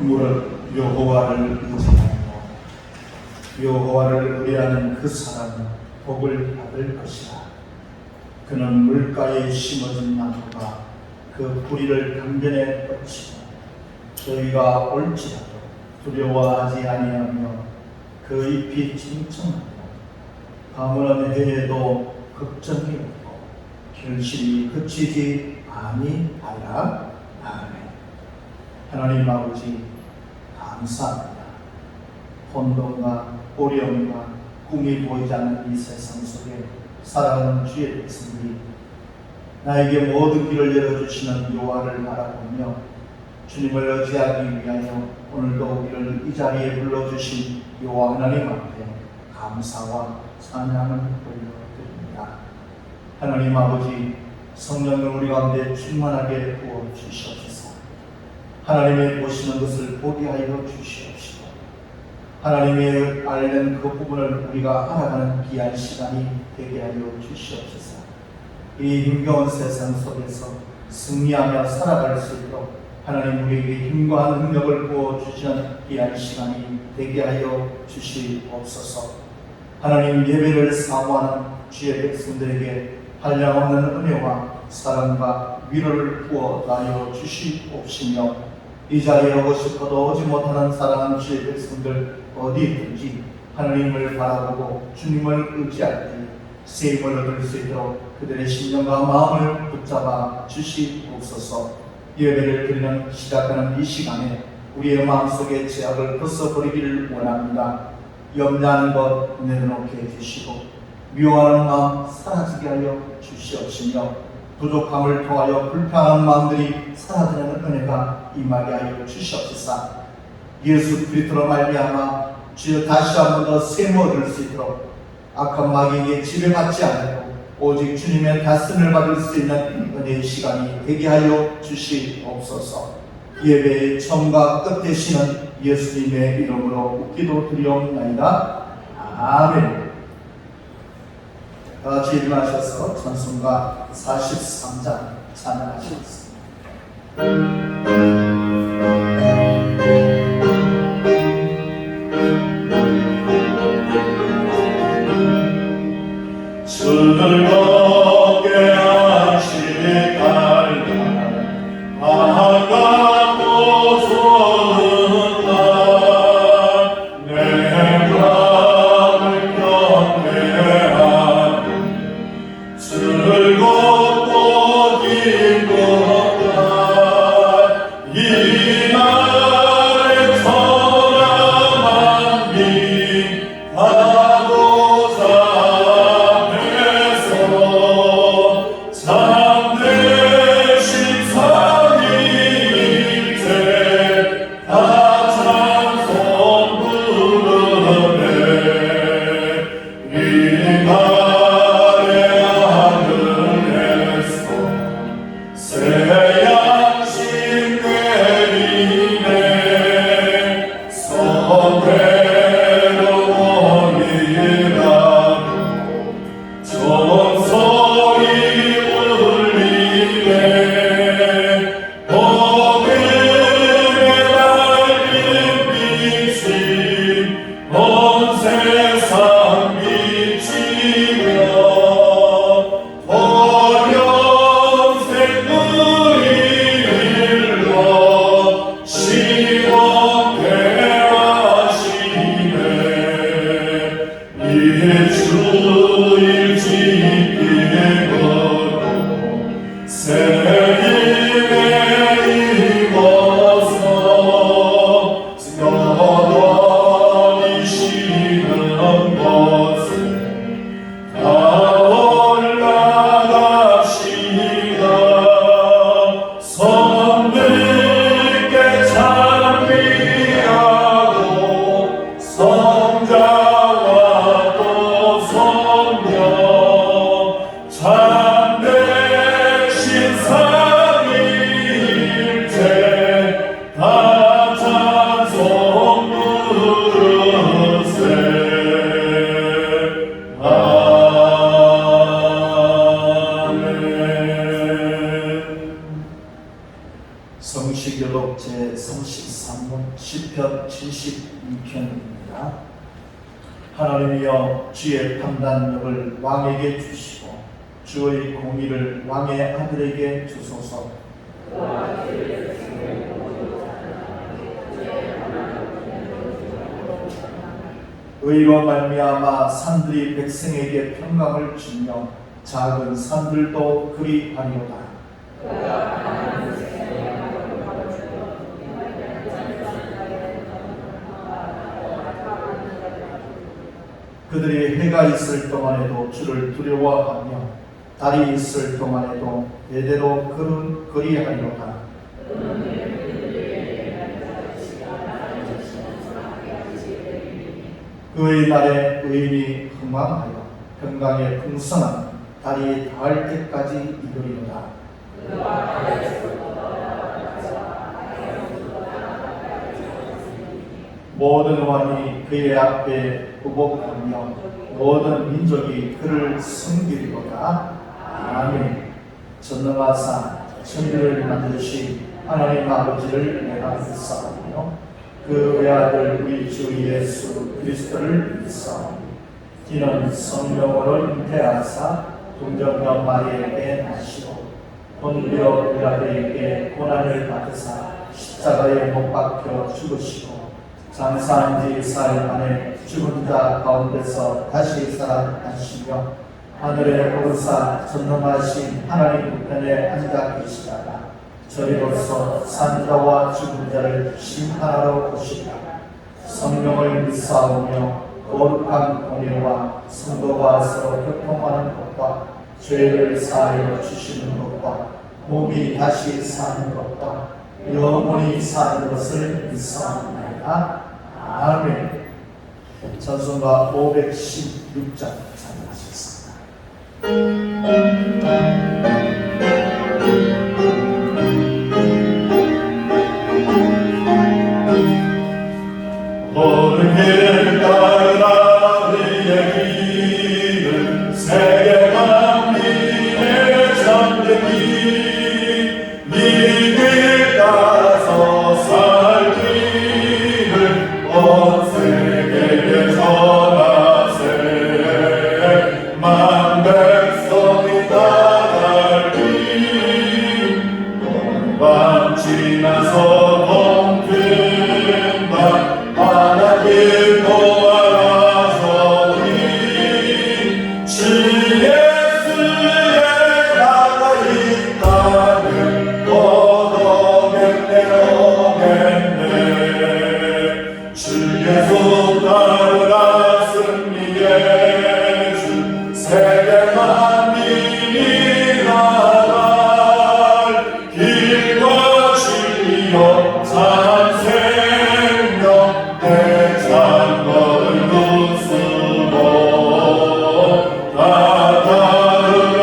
무릇 여호와를 의지하며 여호와를 의뢰하는 그 사람은 복을 받을 것이라. 그는 물가에 심어진 나무가 그 뿌리를 강변에 뻗치고 더위가 올지라도 두려워하지 아니하며 그 잎이 칭칭하며 가물한 해에도 걱정이 없고 결실이 그치지 아니하라. 아멘. 하나님 아버지 감사합니다. 혼돈과 어려움과 꿈이 보이지 않는 이 세상 속에 살아가는 주의 백성들이 나에게 모든 길을 열어주시는 여호와를 바라보며 주님을 의지하기 위하여 오늘도 우리를 이 자리에 불러주신 여호와 하나님 앞에 감사와 찬양을 올려드립니다. 하나님 아버지, 성령을 우리 가운데 충만하게 부어주시옵소서. 하나님의 보시는 것을 보게 하여 주시옵시고 하나님의 알는 그 부분을 우리가 알아가는 귀한 시간이 되게 하여 주시옵소서. 이 힘겨운 세상 속에서 승리하며 살아갈 수 있도록 하나님 우리에게 힘과 능력을 부어주시는 귀한 시간이 되게 하여 주시옵소서. 하나님 예배를 사모하는 주의 백성들에게 한량없는 은혜와 사랑과 위로를 부어다여 주시옵시며 이 자리에 오고 싶어도 오지 못하는 사랑하는 주의 백성들 어디 있든지 하나님을 바라보고 주님을 의지할 때 세임을 얻을 수 있도록 그들의 심령과 마음을 붙잡아 주시옵소서. 예배를 드리는 시작하는 이 시간에 우리의 마음속에 죄악을 벗어버리기를 원합니다. 염려하는 것 내려놓게 해주시고 미워하는 마음 사라지게 하여 주시옵시며 부족함을 통하여 불평하는 마음들이 사라지는 은혜가 임하게 하여 주시옵소서. 예수 그리스도로 말미암아 주여 다시 한 번 더 샘을 얻을 수 있도록 악한 마귀에게 지배받지 않고 오직 주님의 다스림을 받을 수 있는 은혜의 시간이 되게 하여 주시옵소서. 예배의 처음과 끝 되시는 예수님의 이름으로 기도드리옵나이다. 아멘. 다 같이 일어나셔서 찬송가 43장 찬양하시겠습니다. 즐겁게 하시갈 날 반갑고 좋은 날 내 마음을 경배하니 즐겁고 기쁜 날 이 날에 천하 만민 선들게 찬미 산문 시편 72편입니다. 하나님이여 주의 판단력을 왕에게 주시고 주의 공의를 왕의 아들에게 주소서. 의로 말미암아 산들이 백성에게 평강을 주며 작은 산들도 그리하리로다. 그들이 해가 있을 동안에도 주를 두려워하며 달이 있을 동안에도 대대로 그리하리로다. 그의 날에 의인이 흥왕하여 평강의 풍성한 달이 닿을 때까지 이르리로다. 모든 왕이 그의 앞에 부복하며 모든 민족이 그를 섬기리로다. 아멘. 전능하사 천지를 만드신 하나님 아버지를 내가 믿사오며 그 외아들 우리 주 예수 그리스도를 믿사오니 이는 성령으로 잉태하사 동정녀 마리에게 나시고 본디오 빌라도에게 고난을 받으사 십자가에 못 박혀 죽으시고 장사한 지 사흘 만에 죽은 자 가운데서 다시 살아나시며 하늘에 오르사 전능하신 하나님 우편에 앉아 계시다가 저리로서 산자와 죽은 자를 심판하러 오시리라. 성령을 믿사오며 거룩한 공의와 성도가 서로 교통하는 것과 죄를 사하여 주시는 것과 몸이 다시 사는 것과 영원히 사는 것을 믿사옵나이다. 아멘. 찬송가 516장 찬양하시겠습니다. 모든 길 따라 그의 길은 세계 만민의 잠들기 이길 따라서 살 길을 온 세계에 전하세 만 백성이 따라갈 길 밤 지나서 동큰 밤 하나님 도와라서니 주 예수의 나라 이 땅을 얻어겠네 주 예수 따르라 승리의 주 세계 만민이 나갈 길과 진리요 참 생명 내 창거를 부수고 다 따르러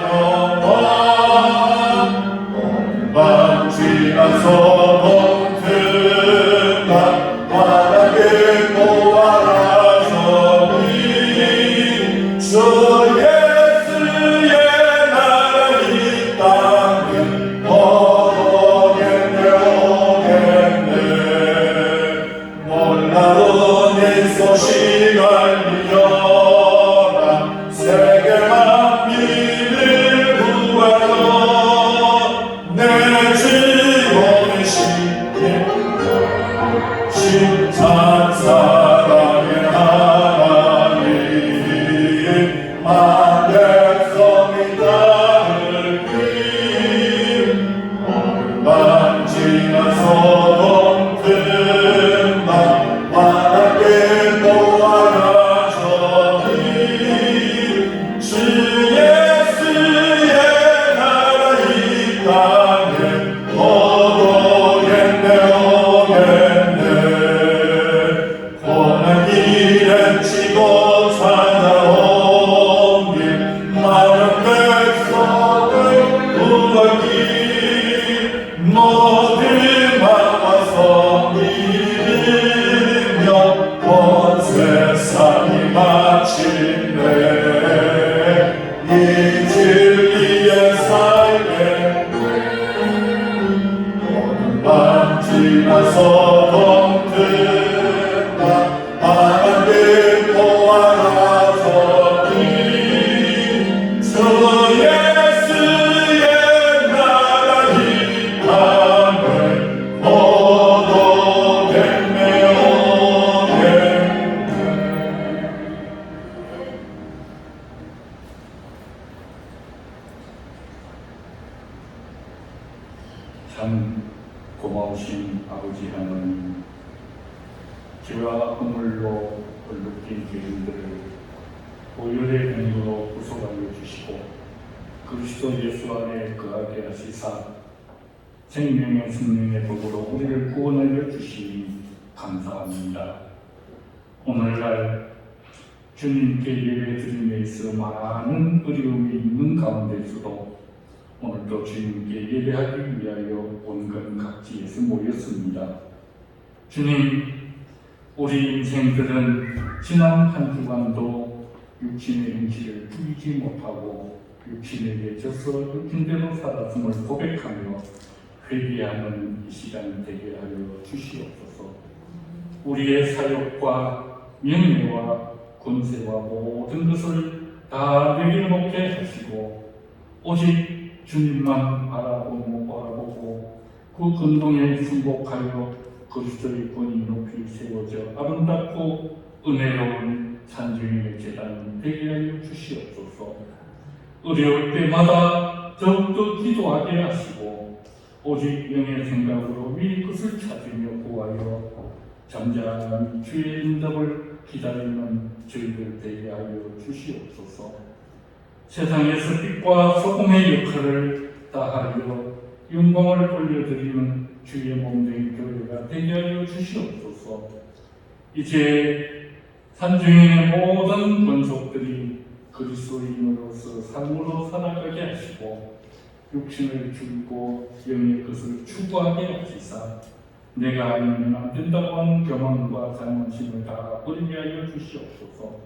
영원 밤 지나서 동큰 밤 하나님 도와라서니 주 예수의 나라 이 땅을 얻어겠네 오겠네 놀라운 이 소식 알리려라 세계 만민을 구하여 내 জীবনের 심찬 사랑의 하나님 만 백성이 따를 길 밤 지나서 동큰 밤 하나님 도와라서니 주 예수의 나라 이 땅에 얻어겠네 오겠네 소동든다 하나님 보아라서니 주 예수의 나라 이 땅을 모두 백매오네. 참 고마우신 아버지 하나님, 죄와 허물로 얼룩진 죄인들을 보혈의 병으로 구속하여 주시고 그리스도 예수 안에 거하게 하시사 생명의 성령의 복으로 우리를 구원하여 주시니 감사합니다. 오늘날 주님께 예배드림에 있어 많은 어려움이 있는 가운데서도 오늘도 주님께 예배하기 위하여 온갖 각지에서 모였습니다. 주님, 우리 인생들은 지난 한 주간도 육신의 행실을 부리지 못하고 육신에게 져서 육신대로 살았음을 고백하며 회개하는 이 시간 되게 하여 주시옵소서. 우리의 사역과 명예와 권세와 모든 것을 다 내려놓게 하시고 오직 주님만 바라보고 그 근동에 순복하여 그리스도의 권위 높이 세워져 아름답고 은혜로운 산중의 제단 되게 하여 주시옵소서. 어려울 때마다 더욱더 기도하게 하시고 오직 영의 생각으로 위의 것을 찾으며 구하여 잠잠히 주의 응답을 기다리는 저희들 되게 하여 주시옵소서. 세상에서 빛과 소금의 역할을 다하여 영광을 올려드리는 주의 몸된 교회가 되게 하여 주시옵소서. 이제 산중인의 모든 권속들이 그리스도인으로서 삶으로 살아가게 하시고 육신을 줄이고 영의 것을 추구하게 하시사 내가 아니면 안 된다고 하는 교만과 자만심을 다 버리게 하여 주시옵소서.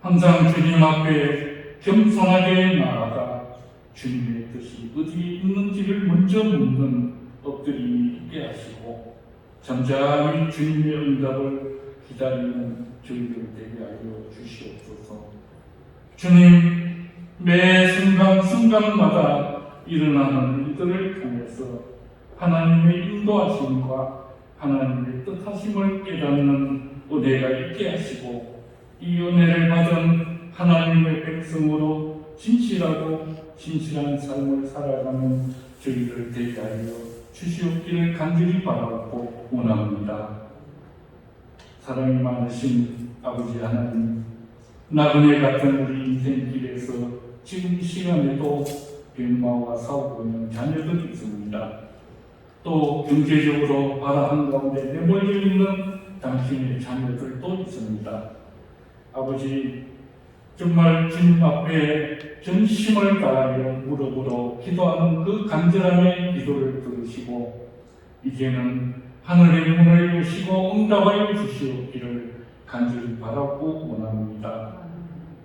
항상 주님 앞에 겸손하게 나아가 주님의 뜻이 어디에 있는지를 먼저 묻는 엎드림이 있게 하시고 잠잠히 주님의 응답을 기다리는 저희들 되게 하여 주시옵소서. 주님, 매 순간순간마다 일어나는 일들을 통해서 하나님의 인도하심과 하나님의 뜻하심을 깨닫는 은혜가 있게 하시고 이 은혜를 받은 하나님의 백성으로 진실하고 신실한 삶을 살아가는 저희들 되게 하여 주시옵기를 간절히 바라고 원합니다. 사랑이 많으신 아버지 하나님, 나그네 같은 우리 인생길에서 지금 이 시간에도 병마와 싸우고 있는 자녀들이 있습니다. 또 경제적으로 바라 한가운데 내몰려 있는 당신의 자녀들도 있습니다. 아버지, 정말 주님 앞에 전심을 다하여 무릎으로 기도하는 그 간절함의 기도를 들으시고 이제는 하늘의 문을 여시고 응답하여 주시옵기를 간절히 바라고 원합니다.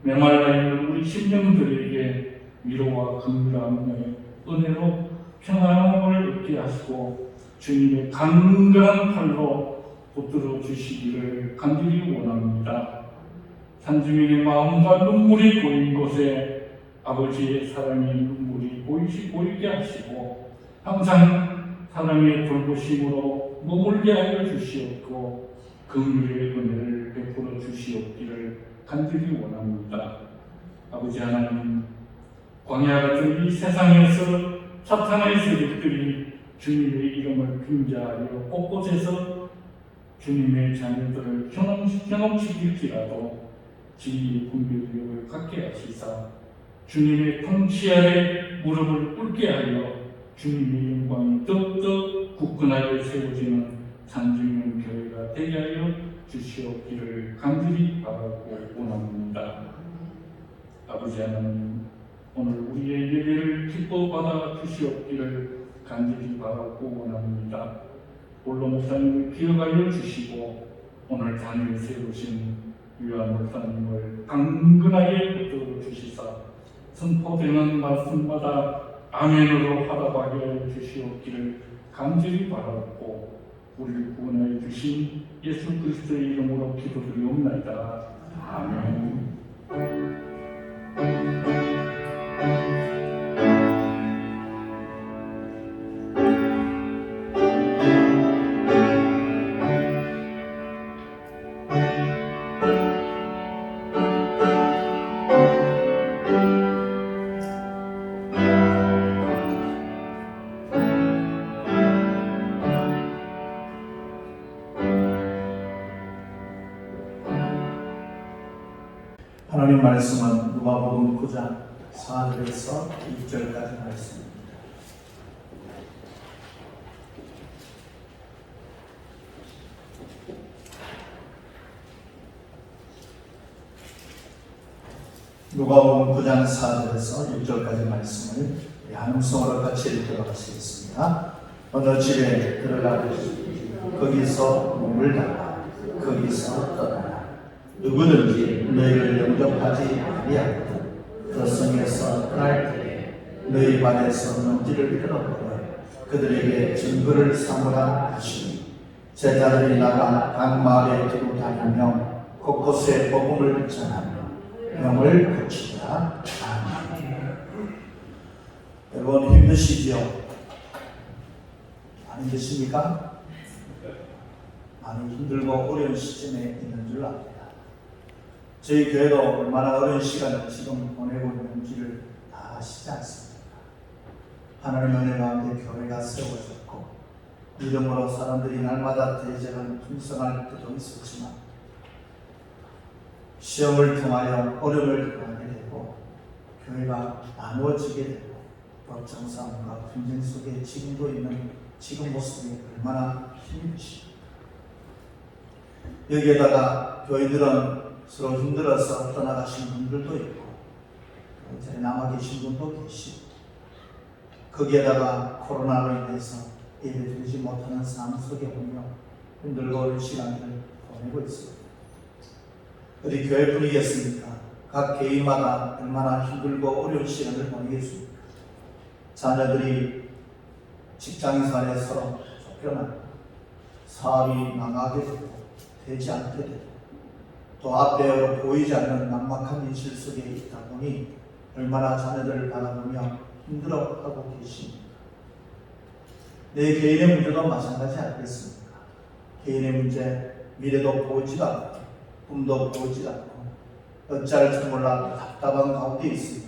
메말라 있는 우리 심령들에게 위로와 긍휼함의 은혜로 평안함을 얻게 하시고 주님의 강건한 팔로 붙들어 주시기를 간절히 원합니다. 산중인의 마음과 눈물이 고인 곳에 아버지의 사랑의 눈물이 보이게 하시고 항상 사랑의 돌보심으로 머물게 하여 주시옵고 긍휼의 은혜를 베풀어 주시옵기를 간절히 원합니다. 아버지 하나님, 광야 같은 이 세상에서 사탄의 세력들이 주님의 이름을 빙자하여 곳곳에서 주님의 자녀들을 현혹시킬지라도 진리의 분별력을 갖게 하시사 주님의 통치 아래 무릎을 꿇게 하여 주님의 영광이 더욱더 굳건하게 세워지는 산중인 교회가 되게 하여 주시옵기를 간절히 바라고 원합니다. 아버지 하나님, 오늘 우리의 예배를 기뻐 받아 주시옵기를 간절히 바라고 원합니다. 본로 목사님을 기억하여 주시고 오늘 단일 세우신 유한 목사님을 강건하게 붙들어 주시사 선포되는 말씀마다 아멘으로 화답하게 하여 주시옵기를 간절히 바라고 우리를 구원하여 주신 예수 그리스도의 이름으로 기도드리옵나이다. 아멘. 하나님 말씀은 누가복음 9장 4절에서 6절까지 말씀입니다. 누가복음 9장 4절에서 6절까지 말씀을 한 음성으로 같이 읽도록 하시겠습니다. 어느 집에 들어가듯이 거기서 몸을 담아 거기서 떠나라. 누구든지 너희를 영접하지 아니하거든 그 성에서 떠날 때에 너희 발에서 먼지를 끌어버려 그들에게 증거를 삼으라 하시니 제자들이 나가 각 마을에 두고 다니며 곳곳에 복음을 전하며 병을 고치라. 아멘. 여러분 힘드시죠? 안 힘드십니까? 많이 힘들고 어려운 시점에 있는 줄 압니다. 저희 교회도 얼마나 어려운 시간을 지금 보내고 있는지를 다 아시지 않습니까? 하나님의 은혜 가운데 교회가 세워졌고 이름으로 사람들이 날마다 대제를 풍성할 때도 있었지만 시험을 통하여 어려움을 당하게 되고 교회가 나누어지게 되고 또 정상과 분쟁 속에 지금도 있는 지금 모습이 얼마나 힘드십니까? 여기에다가 교회들은 서로 힘들어서 떠나가신 분들도 있고 이제 남아 계신 분도 계시고 거기에다가 코로나로 인해서 예배드리지 못하는 상황 속에 오며 힘들고 어려운 시간들을 보내고 있습니다. 어디 교회뿐이겠습니까? 각 개인마다 얼마나 힘들고 어려운 시간을 보내겠습니까? 자녀들이 직장생활에 서로 쫓겨나고 사업이 망하게 되고 되지 않게 되고 또 앞에 보이지 않는 막막한 현실 속에 있다 보니 얼마나 자녀들을 바라보며 힘들어하고 계십니까? 내 개인의 문제도 마찬가지 아니겠습니까? 개인의 문제, 미래도 보이지 않고 꿈도 보이지 않고 어찌할 줄 몰라 답답한 가운데 있으며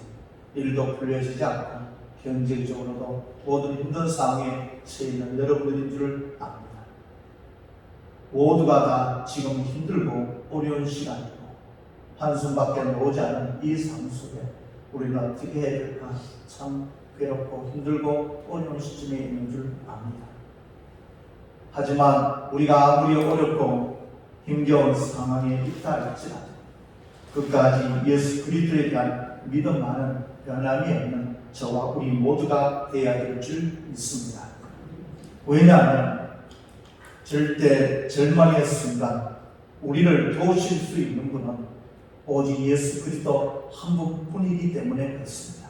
일도 풀려지지 않고 경제적으로도 모든 힘든 상황에 처해 있는 여러분들인 줄 압니다. 모두가 다 지금 힘들고 어려운 시간이고 한숨밖에 나오지 않은 이 삶 속에 우리는 어떻게 해야 될까 참 괴롭고 힘들고 어려운 시점에 있는 줄 압니다. 하지만 우리가 아무리 어렵고 힘겨운 상황에 있다 할지라도 끝까지 예수 그리스도에 대한 믿음만은 변함이 없는 저와 우리 모두가 되어야 될 줄 믿습니다. 왜냐하면 절대 절망의 순간 우리를 도우실 수 있는 분은 오직 예수 그리스도 한 분뿐이기 때문에 그렇습니다.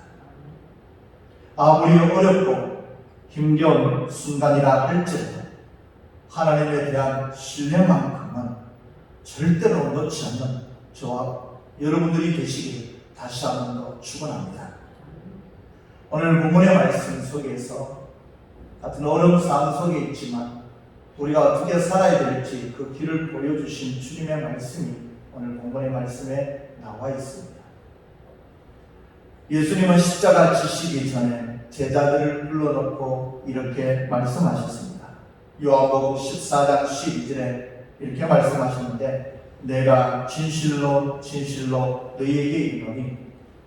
아무리 어렵고 힘겨운 순간이라 할지라도 하나님에 대한 신뢰만큼은 절대로 놓지 않는 저와 여러분들이 되시길 다시 한 번 더 축원합니다. 오늘 본문의 말씀 속에서 같은 어려운 상황 속에 있지만 우리가 어떻게 살아야 될지 그 길을 보여주신 주님의 말씀이 오늘 본문의 말씀에 나와 있습니다. 예수님은 십자가 지시기 전에 제자들을 불러놓고 이렇게 말씀하셨습니다. 요한복음 14장 12절에 이렇게 말씀하셨는데 내가 진실로 진실로 너희에게 이르노니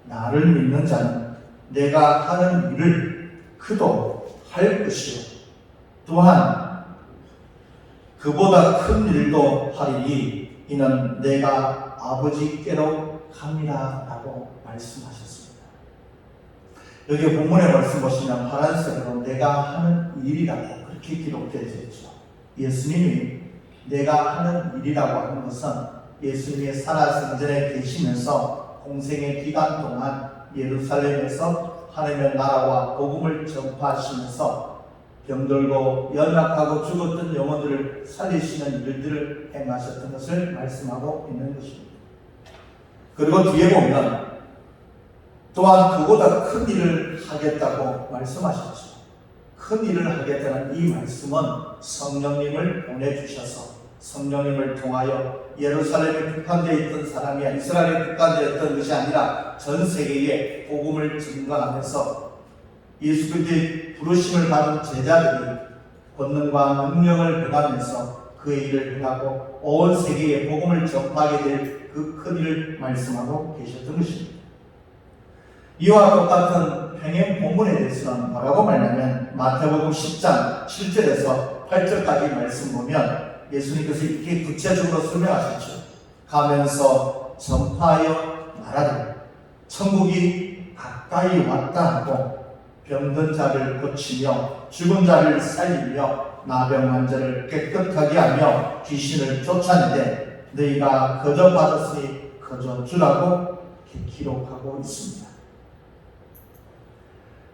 나를 믿는 자는 내가 하는 일을 그도 할 것이요 또한 그보다 큰 일도 하리니 이는 내가 아버지께로 갑니다 라고 말씀하셨습니다. 여기 본문의 말씀 보시면 파란색으로 내가 하는 일이라고 그렇게 기록되어 있죠. 예수님이 내가 하는 일이라고 하는 것은 예수님이 살아생전에 계시면서 공생의 기간 동안 예루살렘에서 하나님의 나라와 복음을 전파하시면서 병들고 연약하고 죽었던 영혼들을 살리시는 일들을 행하셨던 것을 말씀하고 있는 것입니다. 그리고 뒤에 보면 또한 그보다 큰 일을 하겠다고 말씀하셨죠. 큰 일을 하겠다는 이 말씀은 성령님을 보내주셔서 성령님을 통하여 예루살렘에 국한되어 있던 사람이 이스라엘에 국한되어 있던 것이 아니라 전 세계에 복음을 증거하면서 예수 그리스도의 부르심을 받은 제자들이 권능과 능력을 행하면서 그의 일을 행하고 온 세계에 복음을 전파하게 될 그 큰 일을 말씀하고 계셨던 것입니다. 이와 똑같은 평행 본문에 대해서는 뭐라고 말하냐면 마태복음 10장 7절에서 8절까지 말씀 보면 예수님께서 이렇게 구체적으로 설명하셨죠. 가면서 전파하여 말하되 천국이 가까이 왔다 하고 병든 자를 고치며 죽은 자를 살리며 나병한 자를 깨끗하게 하며 귀신을 쫓아내되 너희가 거저 받았으니 거저 주라고 기록하고 있습니다.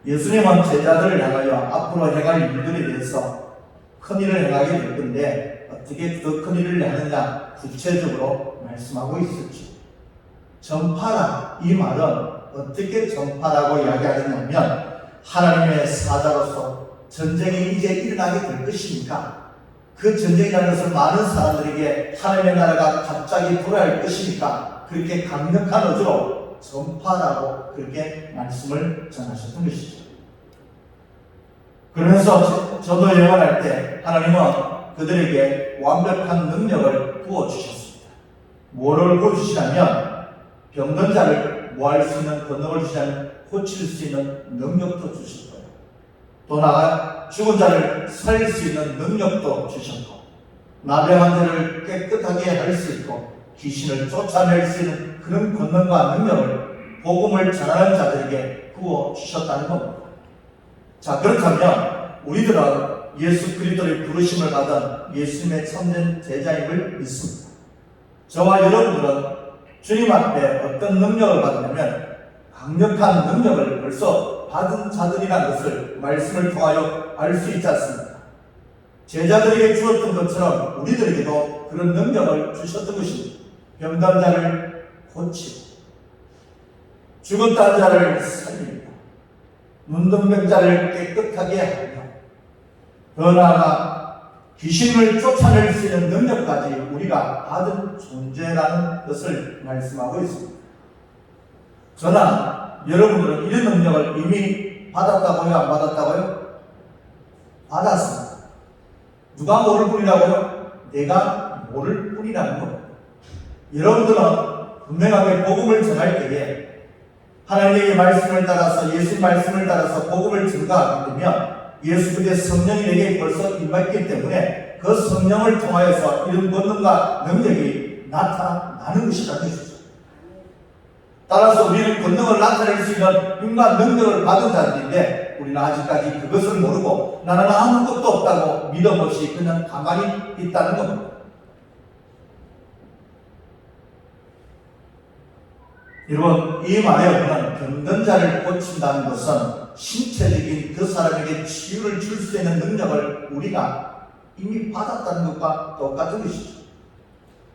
예수님은 제자들을 향하여 앞으로 행할 일들에 대해서 큰 일을 행하게 될 건데 어떻게 그 큰 일을 하느냐 구체적으로 말씀하고 있었죠. 전파라, 이 말은 어떻게 전파라고 이야기하느냐면 하나님의 사자로서 전쟁이 이제 일어나게 될 것이니까 그 전쟁이라는 것은 많은 사람들에게 하나님의 나라가 갑자기 돌아올 것이니까 그렇게 강력한 어조로 전파라고 그렇게 말씀을 전하셨던 것이죠. 그러면서 저도 예언할 때 하나님은 그들에게 완벽한 능력을 부어주셨습니다. 뭐를 부어주시냐면 병든 자를 모할 수 있는 권능을 주시냐면 고칠 수 있는 능력도 주셨고요. 또 나아가 죽은 자를 살릴 수 있는 능력도 주셨고 나병한 자를 깨끗하게 할 수 있고 귀신을 쫓아낼 수 있는 그런 권능과 능력을 복음을 전하는 자들에게 부어주셨다는 겁니다. 자, 그렇다면 우리들은 예수 그리스도의 부르심을 받은 예수님의 참된 제자임을 믿습니다. 저와 여러분들은 주님 앞에 어떤 능력을 받냐면 강력한 능력을 벌써 받은 자들이라는 것을 말씀을 통하여 알 수 있지 않습니까? 제자들에게 주었던 것처럼 우리들에게도 그런 능력을 주셨던 것입니다. 병든 자를 고치고 죽었던 자를 살리고 눈뜬 병자를 깨끗하게 하며 더 나아가 귀신을 쫓아낼 수 있는 능력까지 우리가 받은 존재라는 것을 말씀하고 있습니다. 저나 여러분들은 이런 능력을 이미 받았다고요? 안 받았다고요? 받았습니다. 누가 모를 뿐이라고요? 내가 모를 뿐이라는 겁니다. 여러분들은 분명하게 복음을 전할 때에 하나님의 말씀을 따라서 예수 말씀을 따라서 복음을 증거하게 되면 예수 그리스도의 성령이 내게 벌써 임했기 때문에 그 성령을 통하여서 이런 권능과 능력이 나타나는 것이라는 것이죠. 따라서 우리는 권능을 나타낼 수 있는 힘과 능력을 받은 자들인데 우리는 아직까지 그것을 모르고 나는 아무것도 없다고 믿음 없이 그냥 가만히 있다는 겁니다. 여러분, 이 말에 보면 병든 자를 고친다는 것은 신체적인 그 사람에게 치유를 줄 수 있는 능력을 우리가 이미 받았다는 것과 똑같은 것이죠.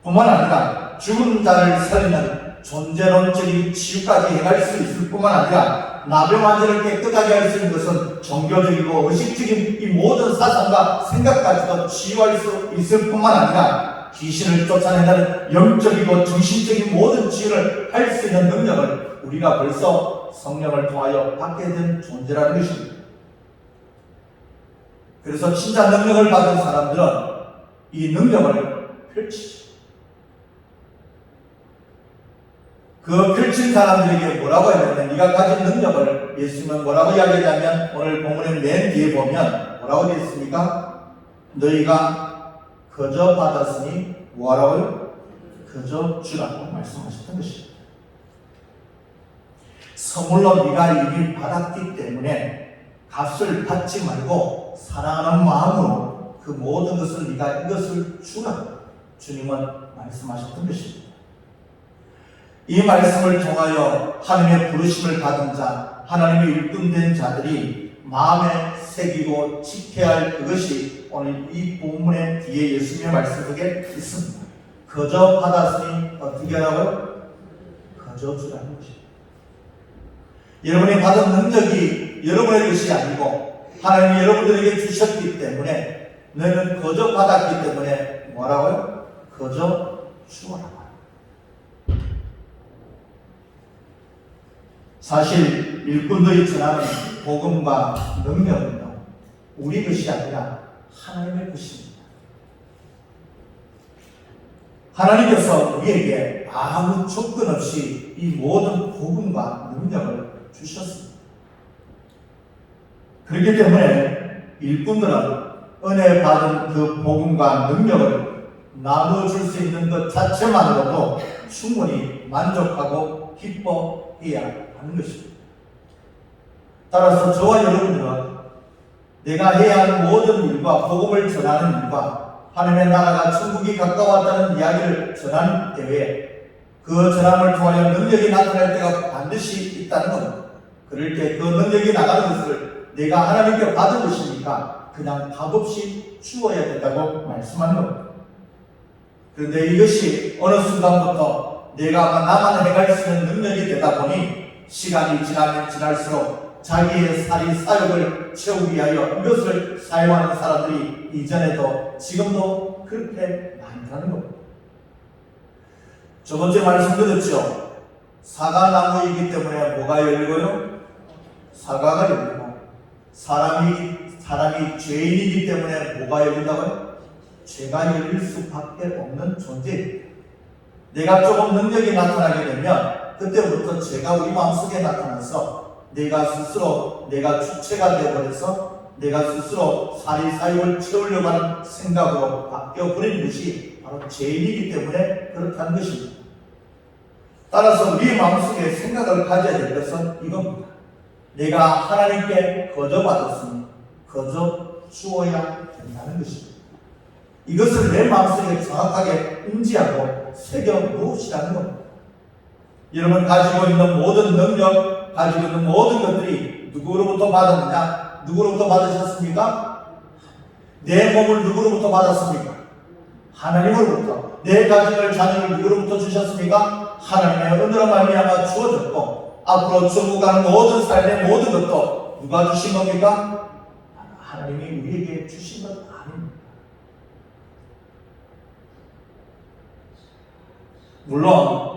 뿐만 아니라 죽은 자를 살리는 존재론적인 치유까지 해갈 수 있을 뿐만 아니라 나병한 자를 깨끗하게 할 수 있는 것은 종교적이고 의식적인 이 모든 사상과 생각까지도 치유할 수 있을 뿐만 아니라 귀신을 쫓아낸다는 영적이고 정신적인 모든 치유를 할 수 있는 능력을 우리가 벌써 성령을 통하여 받게 된 존재라는 것입니다. 그래서 진짜 능력을 받은 사람들은 이 능력을 펼치죠. 그 펼친 사람들에게 뭐라고 했냐면 네가 가진 능력을 예수님은 뭐라고 이야기하냐면 오늘 본문의 맨 뒤에 보면 뭐라고 되어 있습니까? 너희가 거저 받았으니 뭐하라고요? 거저 주라고 말씀하셨던 것입니다. 선물로 네가 이미 받았기 때문에 값을 받지 말고 사랑하는 마음으로 그 모든 것을 네가 이것을 주라고 주님은 말씀하셨던 것입니다. 이 말씀을 통하여 하나님의 부르심을 받은 자, 하나님의 일꾼된 자들이 마음에 새기고 지켜야 할 그것이 오늘 이 본문의 뒤에 예수님의 말씀 속에 있습니다. 거저 받았으니 어떻게 하라고요? 거저 주라는 것입니다. 여러분이 받은 능력이 여러분의 것이 아니고 하나님이 여러분들에게 주셨기 때문에 너희는 거저 받았기 때문에 뭐라고요? 거저 주어라. 사실 일꾼들이 전하는 복음과 능력은요, 우리 것이 아니라 하나님의 것입니다. 하나님께서 우리에게 아무 조건 없이 이 모든 복음과 능력을 주셨습니다. 그렇기 때문에 일꾼들은 은혜 받은 그 복음과 능력을 나누어 줄 수 있는 것 자체만으로도 충분히 만족하고 기뻐해야 하는 것입니다. 따라서 저와 여러분들은 내가 해야 하는 모든 일과 복음을 전하는 일과 하나님의 나라가 천국이 가까웠다는 이야기를 전하는 때에 그 전함을 통하여 능력이 나타날 때가 반드시 있다는 겁니다. 그럴 때 그 능력이 나가는 것을 내가 하나님께 받은 것이니까 그냥 값없이 주어야 된다고 말씀하는 겁니다. 그런데 이것이 어느 순간부터 내가 나만 해갈 수 있는 능력이 되다 보니 시간이 지나면 지날수록 자기의 살이 사욕을 채우기 위하여 이것을 사용하는 사람들이 이전에도 지금도 그렇게 많다는 겁니다. 저번주에 말씀드렸죠. 사과나무이기 때문에 뭐가 열리고요? 사과가 열리고 사람이 죄인이기 때문에 뭐가 열린다고요? 죄가 열릴 수밖에 없는 존재입니다. 내가 조금 능력이 나타나게 되면 그때부터 죄가 우리 마음속에 나타나서 내가 스스로 내가 주체가 되어버려서 내가 스스로 사리사욕을 채우려고 하는 생각으로 바뀌어버린 것이 바로 죄인이기 때문에 그렇다는 것입니다. 따라서 우리 마음속에 생각을 가져야 될 것은 이겁니다. 내가 하나님께 거저 받았으니 거저 주어야 된다는 것입니다. 이것을 내 마음속에 정확하게 인지하고 새겨 놓으시라는 겁니다. 여러분 가지고 있는 모든 능력, 가지고 있는 모든 것들이 누구로부터 받았느냐? 누구로부터 받으셨습니까? 내 몸을 누구로부터 받았습니까? 하나님으로부터. 내 가정을 자녀를 누구로부터 주셨습니까? 하나님의 은혜로 말미암아 주어졌고 앞으로 주어가는 모든 삶의 모든 것도 누가 주신 겁니까? 하나님이 우리에게 주신 것 아닙니다. 물론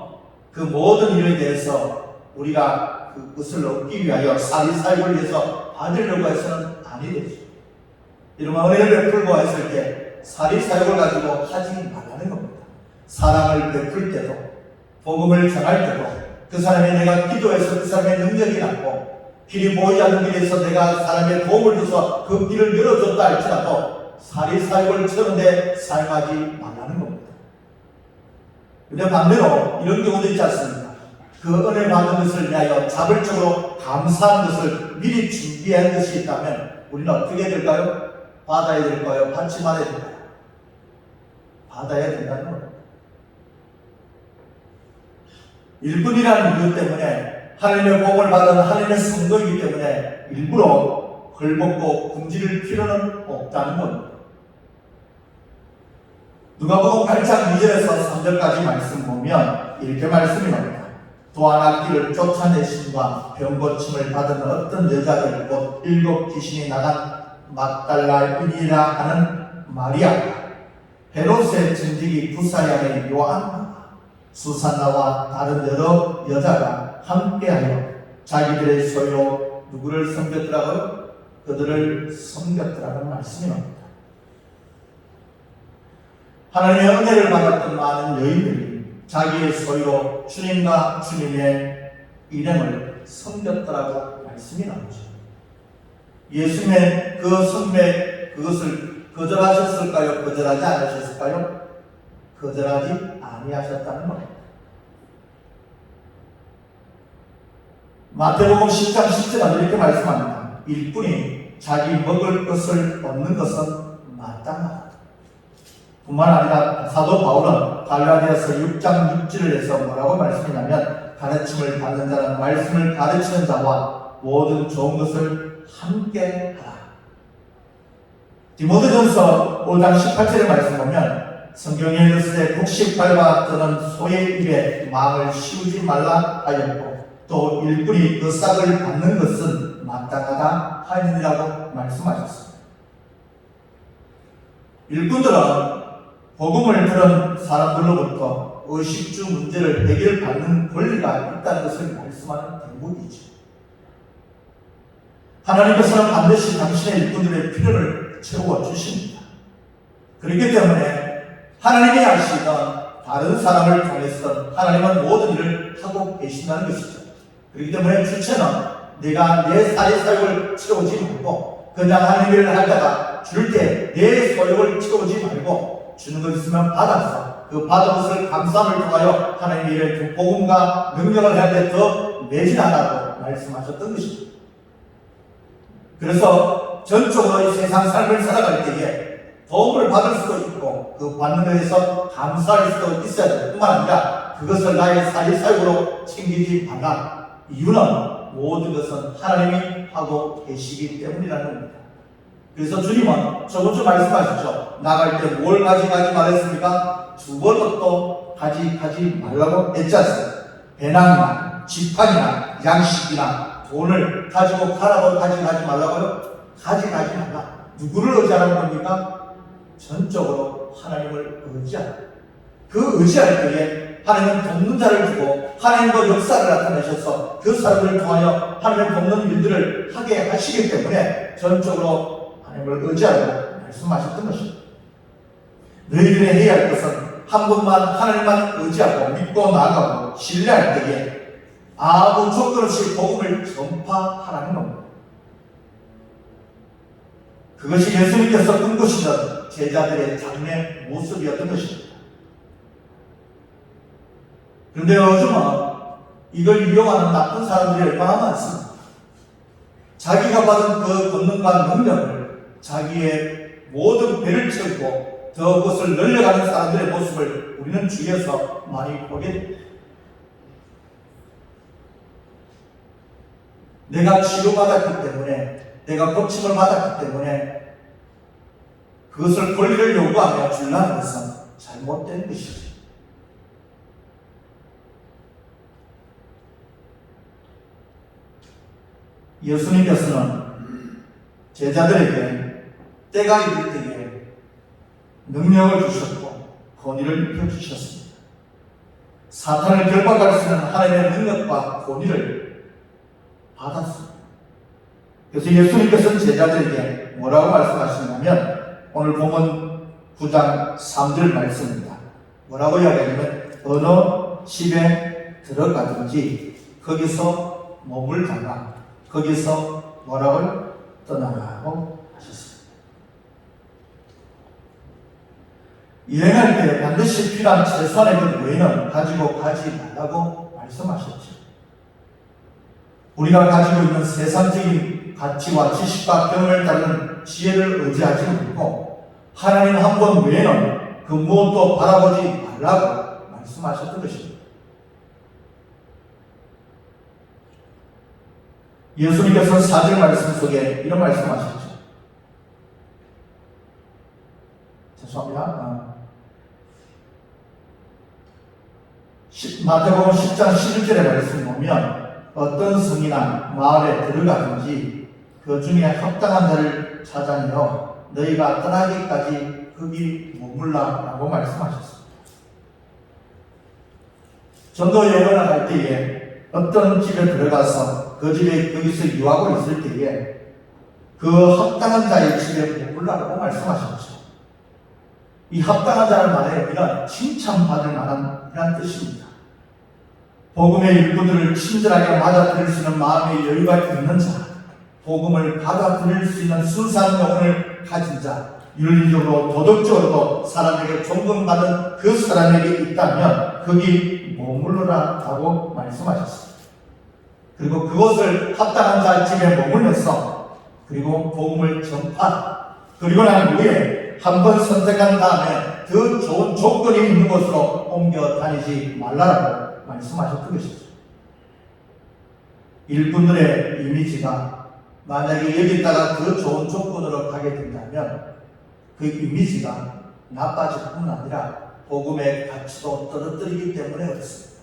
그 모든 일에 대해서 우리가 그것을 얻기 위하여 사리사욕을 위해서 받으려고 해서는 아니 되죠. 이러면 은혜를 베풀고 했을 때 사리사욕을 가지고 하지 말라는 겁니다. 사랑을 베풀 때도 복음을 전할 때도 그 사람이 내가 기도해서 그 사람의 능력이 났고 길이 보이지 않는 길에서 내가 사람의 도움을 줘서 그 길을 열어줬다 할지라도 사리사욕을 채우는데 사용하지 말라는 겁니다. 근데 반대로 이런 경우도 있지 않습니까? 그 은혜 받은 것을 위하여 자발적으로 감사하는 것을 미리 준비한 것이 있다면 우리는 어떻게 해야 될까요? 받아야 될까요? 받지 말아야 될까요? 받아야 된다는 겁니다. 일꾼이라는 이유 때문에 하나님의 복을 받은 하나님의 성도이기 때문에 일부러 헐벗고 굶주릴 필요는 없다는 겁니다. 누가복음 8장 2절에서 3절까지 말씀 보면 이렇게 말씀이 나옵니다. 또한 악기를 쫓아내심과 병고침을 받은 어떤 여자들 곧 7 귀신이 나간 막달라인이라 하는 마리아, 헤롯의 증직이 부사양의 요한, 수산나와 다른 여러 여자가 함께하여 자기들의 소유로 누구를 섬겼더라고요? 그들을 섬겼더라는 말씀이 나옵니다. 하나님의 은혜를 받았던 많은 여인들이 자기의 소유로 주님과 주님의 이름을 섬겼더라고 말씀이 나오죠. 예수님의 그 섬매 그것을 거절하셨을까요? 거절하지 않으셨을까요? 거절하지 아니하셨다는 겁니다. 마태복음 10장 10절에 이렇게 말씀합니다. 일꾼이 자기 먹을 것을 얻는 것은 마땅하다. 뿐만 아니라 사도 바울은 갈라디아서 6장 6절을 해서 뭐라고 말씀하냐면 가르침을 받는 자는 말씀을 가르치는 자와 모든 좋은 것을 함께 하라. 디모데전서 5장 18절의 말씀 보면 성경에 이르시되 곡식발과 떠는 소의 입에 망을 씌우지 말라 하였고 또 일꾼이 그 싹을 받는 것은 마땅하다 하니라고 말씀하셨습니다. 일꾼들은 복음을 들은 사람들로부터 의식주 문제를 해결받는 권리가 있다는 것을 말씀하는 대목이죠. 하나님께서는 반드시 당신의 일꾼들의 필요를 채워주십니다. 그렇기 때문에 하나님이 하시던 다른 사람을 통해서 하나님은 모든 일을 하고 계신다는 것이죠. 그렇기 때문에 주체는 내가 내 사역을 채우지 말고 그냥 하는 일을 하다가 줄 때 내 소욕을 채우지 말고 주는 것 있으면 받아서 그 받은 것을 감사함을 통하여 하나님의 일을 복음과 능력을 할 때 더 매진하라고 말씀하셨던 것입니다. 그래서 전적으로 이 세상 삶을 살아갈 때에 도움을 받을 수도 있고 그 받는 것에서 감사할 수도 있어야 될 뿐만 아니라 그것을 나의 사역으로 챙기지 말라. 이유는 모든 것은 하나님이 하고 계시기 때문이라는 겁니다. 그래서 주님은 저번주 말씀하셨죠. 나갈 때 뭘 가져가지 말했습니까? 두벌 옷도 가져가지 말라고 했지 않습니까? 배낭이나 지팡이나 양식이나 돈을 가지고 가라고 가져가지 말라고요? 가져가지 말라. 누구를 의지하라는 겁니까? 전적으로 하나님을 의지하라. 그 의지할 때에 하나님은 돕는 자를 주고 하나님도 역사를 나타내셔서 그 사람들을 통하여 하나님을 돕는 일들을 하게 하시기 때문에 전적으로 하나님을 의지하라고 말씀하셨던 것입니다. 너희들이 해야 할 것은 한 분만 하나님만 의지하고 믿고 나아가고 신뢰할 때에 아무 조건 없이 복음을 전파하라는 겁니다. 그것이 예수님께서 꿈꾸시던 제자들의 장래 모습이었던 것입니다. 그런데 요즘은 이걸 이용하는 나쁜 사람들이 얼마나 많습니다. 자기가 받은 그 권능과 능력을 자기의 모든 배를 채우고 더 그것을 늘려가는 사람들의 모습을 우리는 주위에서 많이 보게 됩니다. 내가 치료받았기 때문에, 내가 고침을 받았기 때문에 그것을 권리를 요구하며 주려는 것은 잘못된 것이죠. 예수님께서는 제자들에게 때가 이를 때에 능력을 주셨고 권위를 입혀주셨습니다. 사탄을 결박할 수 있는 하나님의 능력과 권위를 받았습니다. 그래서 예수님께서는 제자들에게 뭐라고 말씀하시냐면 오늘 본문 9장 3절 말씀입니다. 뭐라고 이야기하냐면 어느 집에 들어가든지 거기서 머물다가 거기서 뭐라고 떠나라고 하셨습니다. 여행할 때 반드시 필요한 최소한의 것 외에는 가지고 가지 말라고 말씀하셨죠. 우리가 가지고 있는 세상적인 가치와 지식과 경험을 따르는 지혜를 의지하지 말고 하나님 한 분 외에는 그 무엇도 바라보지 말라고 말씀하셨던 것입니다. 예수님께서는 4절 말씀 속에 이런 말씀하셨죠. 죄송합니다. 마태복음 10장 11절의 말씀 보면 어떤 성이나 마을에 들어가든지 그 중에 합당한 자를 찾아내어 너희가 떠나기까지 거기 머물라라고 말씀하셨습니다. 전도 여행을 할 때에 어떤 집에 들어가서 그 집에 거기서 유하고 있을 때에 그 합당한 자의 집에 머물라고 말씀하셨죠. 이 합당한 자를 말해 우리가 칭찬받을 만한 이란 뜻입니다. 복음의 일꾼들을 친절하게 맞아들일 수 있는 마음의 여유가 있는 자, 복음을 받아들일 수 있는 순수한 영혼을 가진 자, 윤리적으로 도덕적으로도 사람에게 존경받는 그 사람에게 있다면 거기 머물러라 하고 말씀하셨습니다. 그리고 그것을 합당한 자 집에 머물면서 그리고 복음을 전파, 그리고 난 후에 한 번 선택한 다음에 더 좋은 조건이 있는 곳으로 옮겨 다니지 말라라고 말씀하셨던 것이죠. 일꾼들의 이미지가 만약에 여기다가 더 좋은 조건으로 가게 된다면 그 이미지가 나빠질 뿐 아니라 복음의 가치도 떨어뜨리기 때문에 그렇습니다.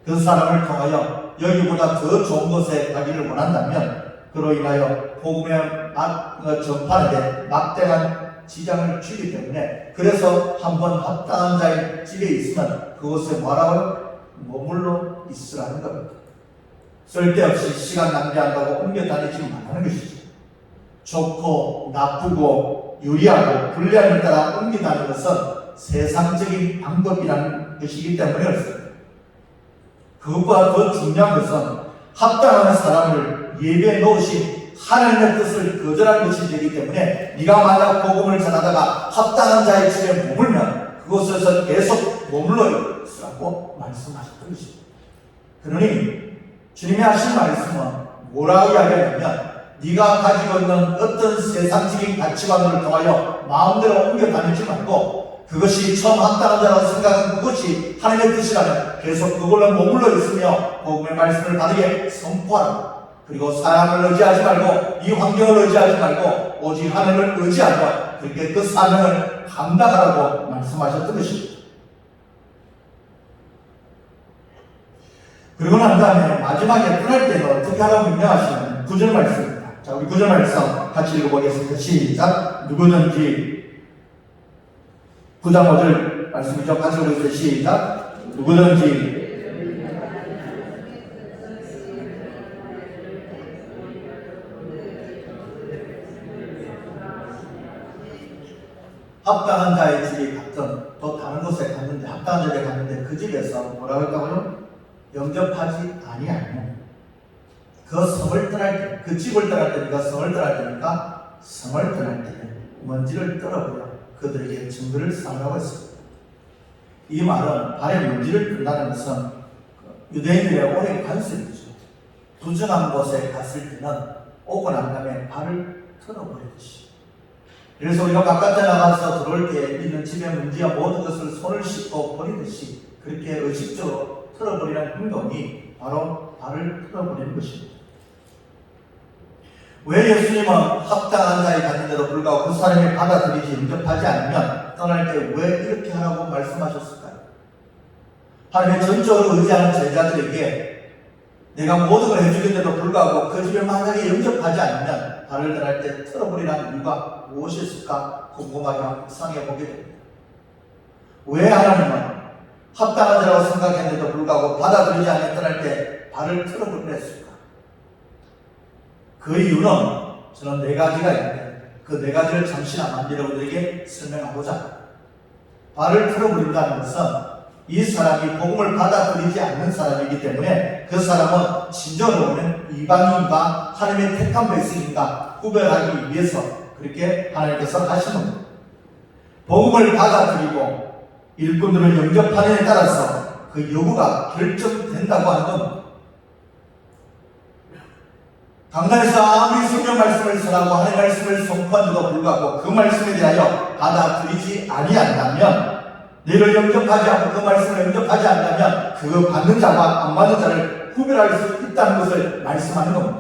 그 사람을 통하여 여기보다 더 좋은 곳에 가기를 원한다면 그로 인하여 복음의 전파에 막대한 지장을 주기 때문에 그래서 한번 합당한 자의 집에 있으면 그곳에 뭐라고 머물러 있으라는 겁니다. 쓸데없이 시간 낭비한다고 옮겨 다니지 말라는 것이죠. 좋고 나쁘고 유리하고 불리함에 따라 옮겨 다니는 것은 세상적인 방법이라는 것이기 때문에 그렇습니다. 그것보다 더 중요한 것은 합당한 사람을 예배에 놓으신 하나님의 뜻을 거절한 것이 되기 때문에 네가 만약 복음을 전하다가 합당한 자의 집에 머물면 그곳에서 계속 머물러 있으라고 말씀하셨던 것입니다. 그러니 주님이 하신 말씀은 뭐라고 이야기하냐면 네가 가지고 있는 어떤 세상적인 가치관을 통하여 마음대로 옮겨 다니지 말고 그것이 처음 합당한 자라고 생각한 그것이 하나님의 뜻이라면 계속 그걸로 머물러 있으며 복음의 말씀을 바르게 선포하라. 그리고 사람을 의지하지 말고 이 환경을 의지하지 말고 오직 하나님을 의지하며 그렇게 그 사명을 감당하라고 말씀하셨던 것입니다. 그리고 난 다음에 마지막에 떠날 때는 어떻게 하라고 명령하시냐면 9절 말씀입니다. 자, 우리 9절 말씀 같이 읽어보겠습니다. 시작. 누구든지 9장 5절 말씀이죠. 같이 읽어보겠습니다. 시작. 누구든지 합당한 자의 집에 갔든 또 다른 곳에 갔는데 합당한 자에 갔는데 그 집에서 뭐라고 했다고요? 영접하지 아니하면 그 성을 떠날 때, 그 집을 떠날 때니까 성을 떠날 때니까 성을 떠날 때 먼지를 떨어버려 그들에게 증거를 삼으라고 했습니다. 이 말은 발에 먼지를 뜬다는 것은 유대인들의 오랜 관습이죠. 부정한 곳에 갔을 때는 오고 난 다음에 발을 털어버리듯이. 그래서 우리가 바깥에 나가서 들어올 때 있는 집의 먼지와 모든 것을 손을 씻고 버리듯이 그렇게 의식적으로 털어버리는 행동이 바로 발을 털어버리는 것입니다. 왜 예수님은 합당한 자에 갔는데도 불구하고 그 사람이 받아들이지 영접하지 않으면 떠날 때 왜 이렇게 하라고 말씀하셨을까요? 하나님의 전적으로 의지하는 제자들에게 내가 모든 걸 해주겠는데도 불구하고 그 집에 만약에 영접하지 않으면 발을 떠날 때 털어버리라는 이유가 무엇이었을까 궁금하게 상해 보게 됩니다. 왜 하나님은 합당한 자라고 생각했는데도 불구하고 받아들이지 않으면 떠날 때 발을 털어버리라 했을까? 그 이유는 저는 4가지가 있는데 그 4가지를 잠시나마 여러분들에게 설명하고자 발을 털어버린다는 것은 이 사람이 복음을 받아들이지 않는 사람이기 때문에 그 사람은 진정으로 보면 이방인과 하나님의 택한 백성인가 구별하기 위해서 그렇게 하나님께서 하시는 겁니다. 복음을 받아들이고 일꾼들을 영접하는 데 따라서 그 여부가 결정된다고 하는 겁니다. 강단에서 아무리 성경 말씀을 전하고 하나님의 말씀을 선포한데도 불구하고 그 말씀에 대하여 받아들이지 아니한다면 너를 영접하지 않고 그 말씀을 영접하지 않는다면 그 받는 자와 안 받는 자를 구별할 수 있다는 것을 말씀하는 겁니다.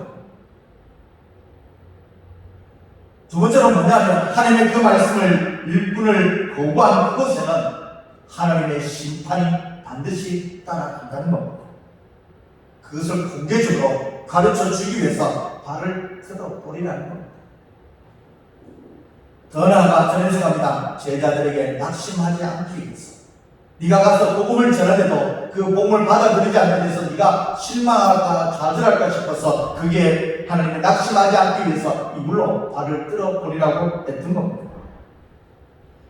두 번째로 뭐냐면 하나님의 그 말씀을 일꾼을 거부한 그곳에는 하나님의 심판이 반드시 따라간다는 겁니다. 그것을 공개적으로 가르쳐 주기 위해서 발을 뜯어버리라는 겁니다. 더 나아가 저는 생각합니다. 제자들에게 낙심하지 않기 위해서 네가 가서 복음을 전하는데도 그 복음을 받아들이지 않는 데서 네가 실망할까 좌절할까 싶어서 그게 하나님의 낙심하지 않기 위해서 이불로 발을 뜯어버리라고 했던 겁니다.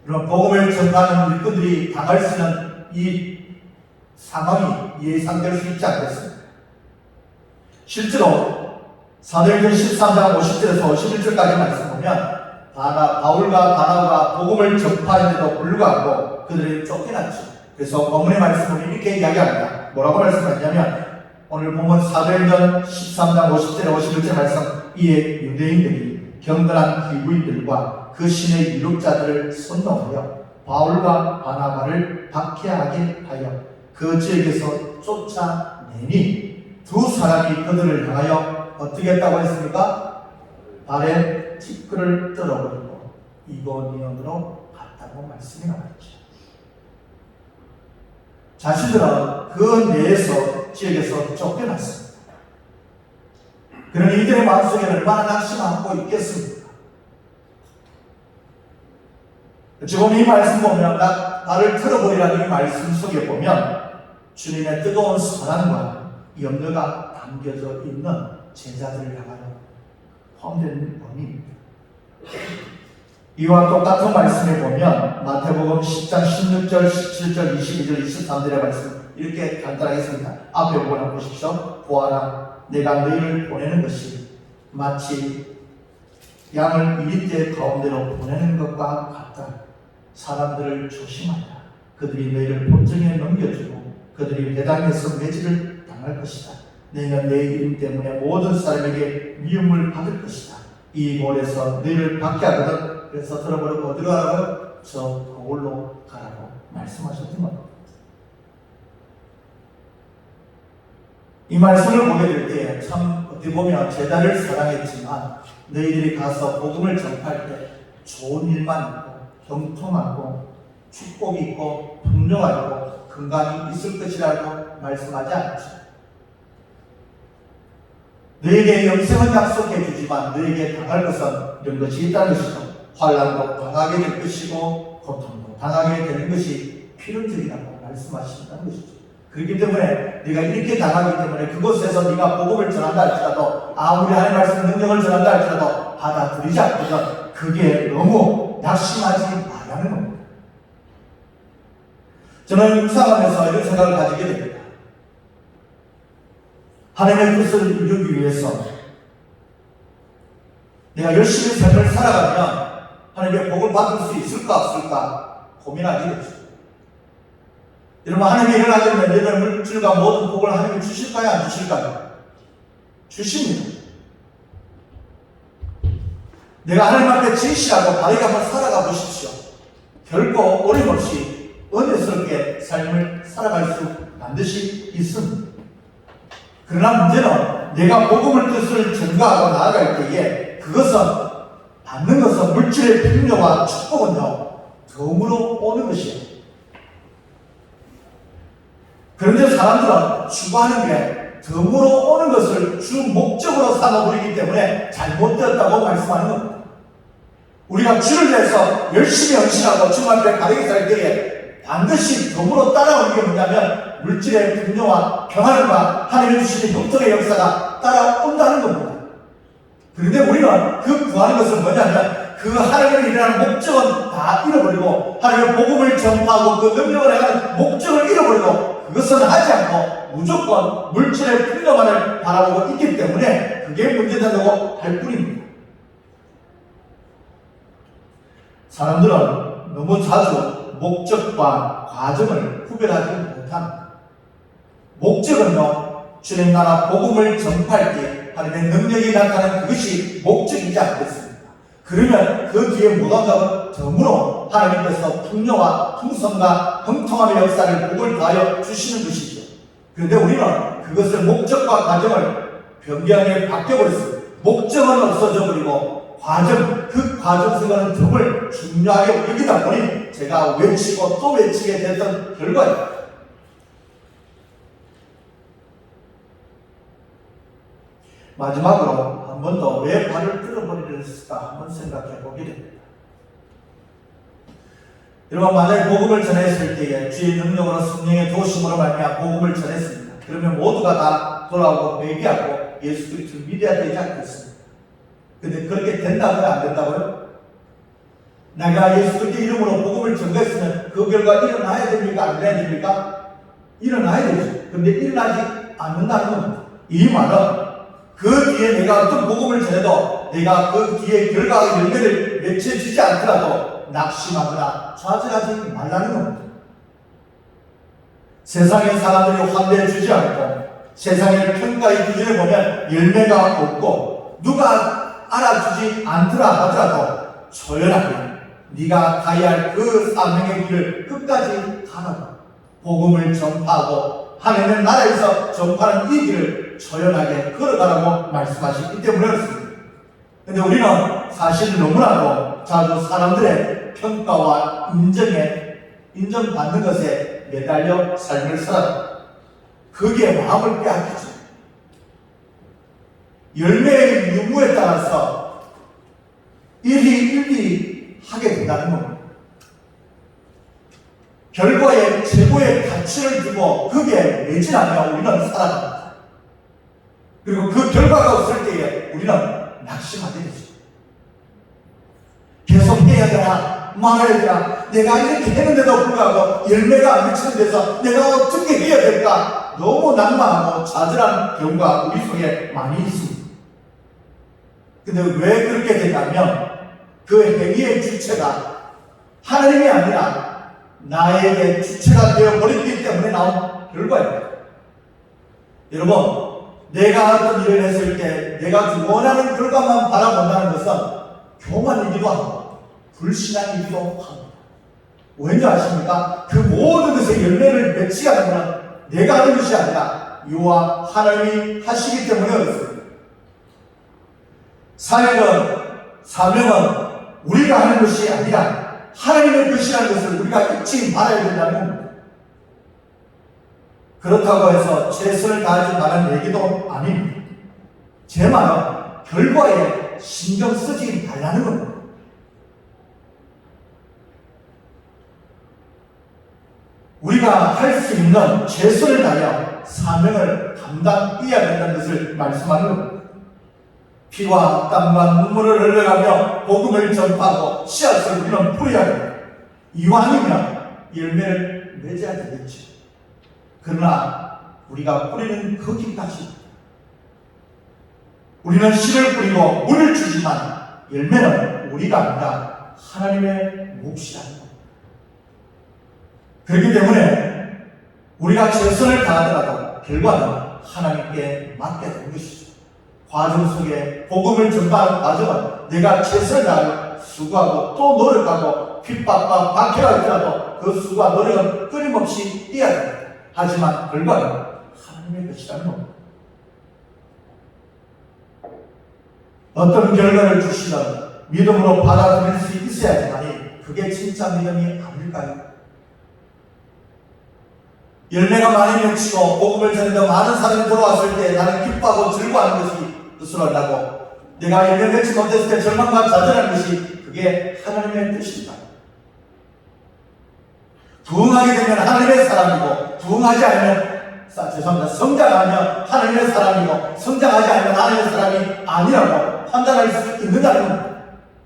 그럼 복음을 전하는 일꾼들이 당할 수 있는 이 상황이 예상될 수 있지 않겠습니까? 실제로 사도행전 13장 50절에서 51절까지 말씀 보면 바울과 바나바가 복음을 전파했는데도 불구하고 그들이 쫓겨났죠. 그래서 본문의 말씀을 이렇게 이야기합니다. 뭐라고 말씀하냐면 오늘 보면 사도행전 13장 50절에 51절 말씀 이에 유대인들이 경건한 기부인들과 그 신의 유력자들을 선동하여 바울과 바나바를 박해하게 하여 그 지역에서 쫓아내니 두 사람이 그들을 향하여 어떻게 했다고 했습니까? 발에 티끌을 떨어버리고 이고니온으로 갔다고 말씀이 나왔죠. 자신들은 그 내에서 지역에서 쫓겨났습니다. 그런 이들의 마음속에 얼마나 낙심하고 있겠습니까? 지금 이 말씀 보면 나를 틀어버리라는 이 말씀 속에 보면 주님의 뜨거운 사랑과 염려가 담겨져 있는 제자들을 향하여 포함된 의미입니다. 이와 똑같은 말씀에 보면 마태복음 10장 16절, 17절, 22절, 23절의 말씀 이렇게 간단하게 씁니다. 앞에 보고 보십시오. 보아라, 내가 너희를 보내는 것이 마치 양을 이리떼 가운데로 보내는 것과 같다. 사람들을 조심하라. 그들이 너희를 본청에 넘겨주고 그들이 배당에서 매질을 당할 것이다. 너희는 내 이름 때문에 모든 사람에게 미움을 받을 것이다. 이 몰에서 너희를 받게 하거든. 그래서 들어버리고 어디로 가라고요? 저 거울로 가라고 말씀하셨던 겁니다. 이 말씀을 보게 될 때 참 어떻게 보면 제자를 사랑했지만 너희들이 가서 복음을 전파할 때 좋은 일만 있고 경통하고 축복이 있고 풍요가 있고 건강이 있을 것이라고 말씀하지 않죠. 너에게 영생은 약속해 주지만 너에게 당할 것은 이런 것이 있다는 것이죠. 환난도 당하게 될 것이고 고통도 당하게 되는 것이 필연적이라고 말씀하신다는 것이죠. 그렇기 때문에 네가 이렇게 당하기 때문에 그곳에서 네가 복음을 전한다 할지라도 아무리 하나님의 말씀 능력을 전한다 할지라도 받아들이지 않거든 그게 너무 낙심하지 말라는 겁니다. 저는 묵상하면서 이런 생각을 가지게 됩니다. 하나님의 뜻을 이루기 위해서 내가 열심히 삶을 살아가면 하나님의 복을 받을 수 있을까 없을까 고민하게 되죠. 여러분, 하나님이 일어나면 여러분의 물질과 모든 복을 하나님이 주실까요? 안 주실까요? 주십니다. 내가 하나님 앞에 진실하고 바르게 한번 살아가 보십시오. 결코 어림없이 은혜스럽게 삶을 살아갈 수 반드시 있습니다. 그러나 문제는 내가 복음을 뜻을 전가하고 나아갈 때에 그것은 받는 것은 물질의 풍요와 축복은요 덤으로 오는 것이에요. 그런데 사람들은 추구하는 게 덤으로 오는 것을 주 목적으로 삼아버리기 때문에 잘못되었다고 말씀하는 겁니다. 우리가 주를 위해서 열심히 헌신하고 주님 앞에 바르게 살 때에 반드시 덤으로 따라오는 게 뭐냐면 물질의 풍요와 평안과 하나님이 주시는 형통의 역사가 따라온다는 겁니다. 그런데 우리는 그 구하는 것은 뭐냐면 그 하나님의 일어나는 목적은 다 잃어버리고 하나님의 복음을 전파하고 그 능력을 행하는 목적을 잃어버리고 그것은 하지 않고 무조건 물질의 풍요만을 바라보고 있기 때문에 그게 문제된다고 할 뿐입니다. 사람들은 너무 자주 목적과 과정을 구별하지 못합니다. 목적은요, 주님 나라 복음을 전파할 때 하나님의 능력이 나타나는 그것이 목적이지 않겠습니까? 그러면 그 뒤에 무언가가 덤으로 하나님께서 풍요와 풍성과 형통함의 역사를 복을 더하여 주시는 것이죠. 그런데 우리는 그것을 목적과 과정을 변경해 바뀌어버렸습니다. 목적은 없어져 버리고 과정, 그 과정 속에는 덤을 중요하게 여기다 보니 제가 외치고 또 외치게 됐던 결과입니다. 마지막으로 한 번 더 왜 발을 끌어버리렸을까 한번 생각해 보게 됩니다. 여러분, 만약에 복음을 전했을 때에 주의 능력으로 성령의 도심으로 말미암아 복음을 전했습니다. 그러면 모두가 다 돌아오고 회개하고 예수 그리스도를 믿어야 되지 않겠습니까? 근데 그렇게 된다고요? 안 된다고요? 내가 예수 그리스도 이름으로 복음을 전했으면 그 결과 일어나야 됩니까? 안 돼야 됩니까? 일어나야 되죠. 근데 일어나지 않는다는 겁니다. 이 말은 그 뒤에 내가 어떤 복음을 전해도 내가 그 뒤에 결과의 열매를 맺혀지지 않더라도 낙심하거나 좌절하지 말라는 겁니다. 세상의 사람들이 환대해 주지 않고 세상의 평가의 기준을 보면 열매가 없고 누가 알아주지 않더라 하더라도 조연하게 네가 가야 할 그 사명의 길을 끝까지 가라고 복음을 전파하고 하나님의 나라에서 전파하는 이 길을 조연하게 걸어가라고 말씀하시기 때문에 그렇습니다. 근데 우리는 사실 너무나도 자주 사람들의 평가와 인정받는 것에 매달려 삶을 살았다. 거기에 마음을 빼앗기죠. 열매의 유무에 따라서 일희일비하게 된다는 겁니다. 결과에 최고의 가치를 두고 거기에 매진하며 우리는 살아갑니다. 그리고 그 결과가 없을 때에 우리는 낙심하게 되죠. 계속 해야 되나 말아야 되나, 내가 이렇게 했는데도 불구하고 열매가 안 미치는 데서 내가 어떻게 해야 될까, 너무 난감하고 좌절한 경우가 우리 속에 많이 있습니다. 근데 왜 그렇게 되냐면 그 행위의 주체가 하나님이 아니라 나에게 주체가 되어버렸기 때문에 나온 결과입니다. 여러분, 내가 어떤 일을 했을 때 내가 원하는 결과만 바라본다는 것은 교만이기도 하고 불신앙이기도 합니다. 왠지 아십니까? 그 모든 것의 열매를 맺지 않는 것은 내가 하는 것이 아니라 여호와 하나님이 하시기 때문에 그렇습니다. 사명은 우리가 하는 것이 아니라 하나님의 것이라는 것을 우리가 잊지 말아야 된다는 겁니다. 그렇다고 해서 최선을 다하지 말라는 얘기도 아닙니다. 제 말은 결과에 신경 쓰지 말라는 겁니다. 우리가 할 수 있는 최선을 다하여 사명을 감당해야 된다는 것을 말씀하는 겁니다. 피와 땀과 눈물을 흘려가며 복음을 전파하고 씨앗을 우리는 뿌려야 됩니다. 이왕이면 열매를 맺어야 되겠죠. 그러나 우리가 뿌리는 거기까지, 우리는 씨를 뿌리고 물을 주지만 열매는 우리가 아니라 하나님의 몫이라는 겁니다. 그렇기 때문에 우리가 최선을 다하더라도 결과는 하나님께 맡게 되는 것이죠. 과정 속에 복음을 전파하는 과정은 내가 최선을 다하여 수고하고 또 노력하고 핍박과 박해가 있더라도 그 수고와 노력은 끊임없이 해야 됩니다. 하지만 결과는 하나님의 것이라는 겁니다. 어떤 결과를 주시든 믿음으로 받아들일 수 있어야지만이 그게 진짜 믿음이 아닐까요? 열매가 많이 맺히고 복음을 전해서 많은 사람이 돌아왔을 때 나는 기뻐하고 즐거워하는 것이 뜻을 한다고, 내가 열매 맺지 못했을 때 절망과 좌절하는 것이 그게 하나님의 뜻입니다. 부응하게 되면 하나님의 사람이고, 부응하지 않으면 성장하면 하나님의 사람이고, 성장하지 않으면 하나님의 사람이 아니라고 판단할 수 있느냐는 겁니다.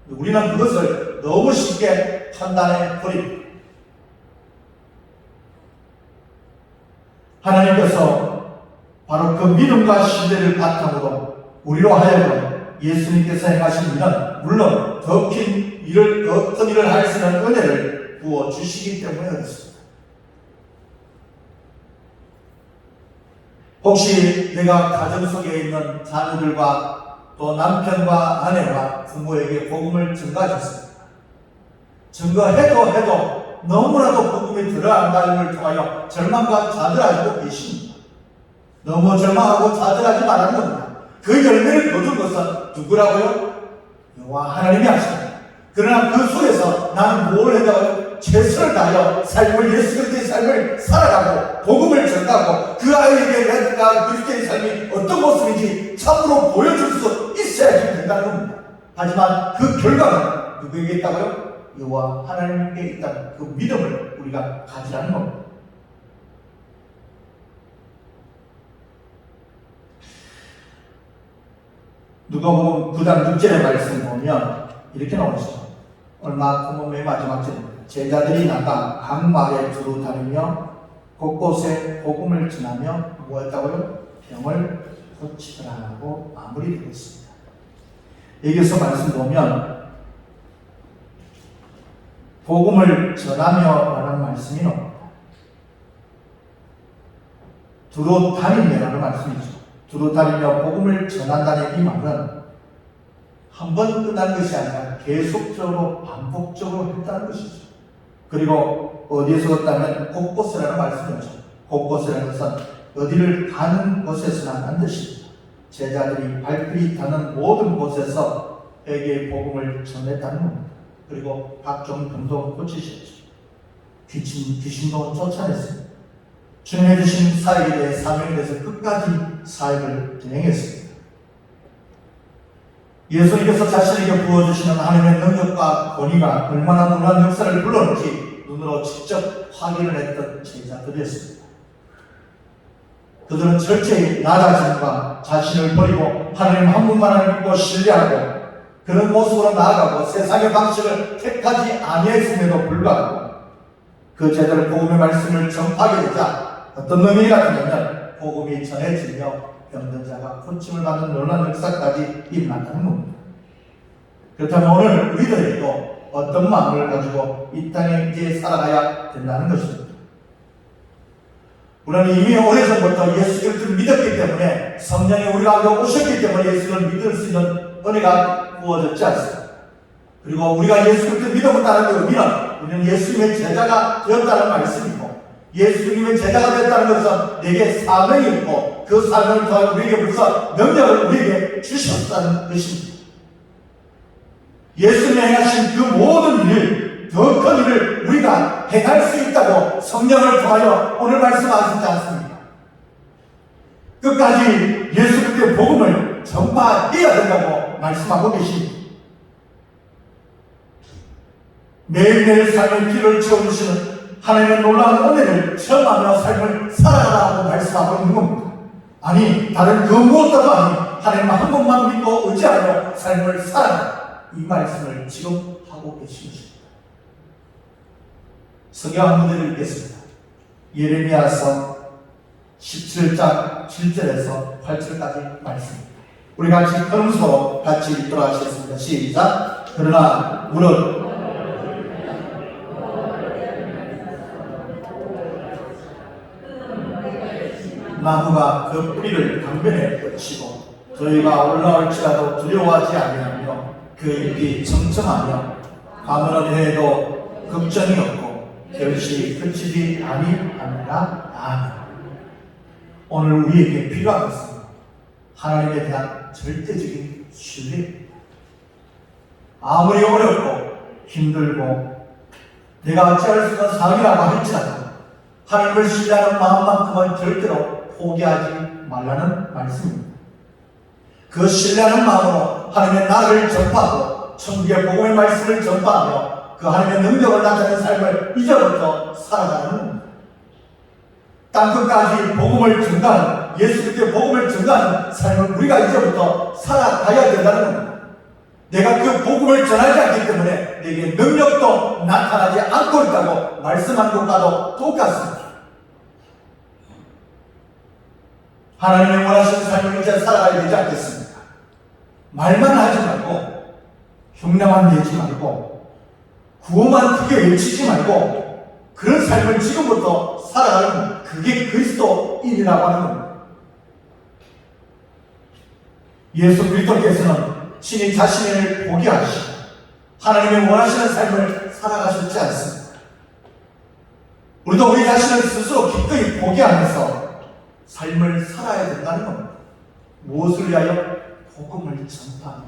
우리는 그것을 너무 쉽게 판단해 버립니다. 하나님께서 바로 그 믿음과 신뢰를 바탕으로 우리로 하여금 예수님께서 행하신 일은 물론 더 큰 일을 할 수 있는 은혜를 부어주시기 때문에 그렇습니다. 혹시 내가 가정 속에 있는 자녀들과 또 남편과 아내와 부모에게 복음을 증거하셨습니까? 증거해도 너무나도 복음이 들어간다는 걸 통하여 절망과 좌절하고 계십니다. 너무 절망하고 좌절하지 말라는 겁니다. 그 열매를 거둔 것은 누구라고요? 여호와 하나님이 하십니다. 그러나 그 속에서 나는 뭘 해다가요? 최선을 다하여 삶을, 예수 그리스도의 삶을 살아가고 복음을 전하고 그 아이에게 내가 그리스도의 삶이 어떤 모습인지 참으로 보여줄 수 있어야지 된다는 겁니다. 하지만 그 결과는 누구에게 있다고요? 여호와 하나님께 있다는 그 믿음을 우리가 가지라는 겁니다. 누가복음 9장 6절의 말씀 보면 이렇게 나오죠. 얼마 후에 마지막 절입니다. 제자들이 나가 각 마을에 두루 다니며 곳곳에 복음을 전하며 뭐했다고요? 병을 고치더라고 마무리되고 있습니다. 여기서 말씀 보면 복음을 전하며 라는 말씀이 나옵니다. 두루 다니며라는 말씀이죠. 두루 다니며 복음을 전한다는 이 말은 한 번 끝난 것이 아니라 계속적으로 반복적으로 했다는 것이죠. 그리고 어디에서 했다면 곳곳이라는 말씀이죠. 곳곳이라는 것은 어디를 가는 곳에서는 안 뜻입니다. 제자들이 발길이 닿는 모든 곳에서 에게 복음을 전했다는 겁니다. 그리고 각종 병도 고치셨죠. 귀신도 쫓아냈습니다. 주님의 주신 사역에 대해 사명에 대해서 끝까지 사역을 진행했습니다. 예수님께서 자신에게 부어주시는 하나님의 능력과 권위가 얼마나 놀라운 역사를 불러올지 눈으로 직접 확인을 했던 제자들이었습니다. 그들은 철저히 낮아짐과 자신을 버리고 하나님 한 분만을 믿고 신뢰하고 그런 모습으로 나아가고 세상의 방식을 택하지 아니했음에도 불구하고 그 제자들 복음의 말씀을 전파하게 되자 어떤 의미가 되냐면 복음이 전해지며 병든 자가 고침을 받는 놀라운 역사까지 일어났다는 겁니다. 그렇다면 오늘 우리들에게도 어떤 마음을 가지고 이 땅에 이제 살아가야 된다는 것입니다. 우리는 이미 오래전부터 예수 그리스도를 믿었기 때문에 성령이 우리 가운데 오셨기 때문에 예수를 믿을 수 있는 은혜가 부어졌지 않습니다. 그리고 우리가 예수 그리스도를 믿었다는 의미는 우리는 예수님의 제자가 되었다는 말씀이고 예수님의 제자가 되었다는 것은 내게 사명이 있고 그 사명을 통해 우리에게 벌써 능력을 우리에게 주셨다는 것입니다. 예수님이 행하신 그 모든 일, 더 큰 일을 우리가 행할 수 있다고 성령을 통하여 오늘 말씀하시지 않습니까? 끝까지 예수 그리스도의 복음을 전파해야 된다고 말씀하고 계십니다. 매일매일 삶의 길을 채워주시는 하나님의 놀라운 은혜를 체험하며 삶을 살아가라고 말씀하고 있는 겁니다. 아니 다른 그 무엇도 아닌 하나님 한 분만 믿고 의지하며 삶을 살아가라 이 말씀을 지금 하고 계신 것입니다. 성경 한 문제를 읽겠습니다. 예레미야서 17장 7절에서 8절까지 말씀입니다. 우리 같이 걸음서 같이 읽도록 하시겠습니다. 시작. 그러나 무릇 나무가 그 뿌리를 강변에 뻗치고 더위가 올라올지라도 두려워하지 아니하며 그 잎이 청청하며 가물은 해도 걱정이 없고 결실이 그치지 아니하니라. 아멘. 오늘 우리에게 필요한 것은 하나님에 대한 절대적인 신뢰입니다. 아무리 어렵고 힘들고 내가 어찌할 수 있는 상이라고 할지라도 하나님을 신뢰하는 마음만큼은 절대로 포기하지 말라는 말씀입니다. 그 신뢰하는 마음으로 하나님의 나를 전파하고 천국의 복음의 말씀을 전파하며 그 하나님의 능력을 나타내는 삶을 이제부터 살아가는 겁니다. 땅끝까지 복음을 전가하는 예수 그리스도의 복음을 전가하는 삶을 우리가 이제부터 살아가야 된다는 겁니다. 내가 그 복음을 전하지 않기 때문에 내게 능력도 나타나지 않고 있다고 말씀한 것과도 똑같습니다. 하나님의 원하시는 삶을 이제 살아가야 되지 않겠습니까? 말만 하지 말고 흉내만 내지 말고 구호만 크게 외치지 말고 그런 삶을 지금부터 살아가는 그게 그리스도인이라고 하는 겁니다. 예수 그리스도께서는 신이 자신을 포기하시고 하나님의 원하시는 삶을 살아가셨지 않습니다. 우리도 우리 자신을 스스로 기꺼이 포기하면서 삶을 살아야 된다는 겁니다. 무엇을 위하여? 복음을 전파하며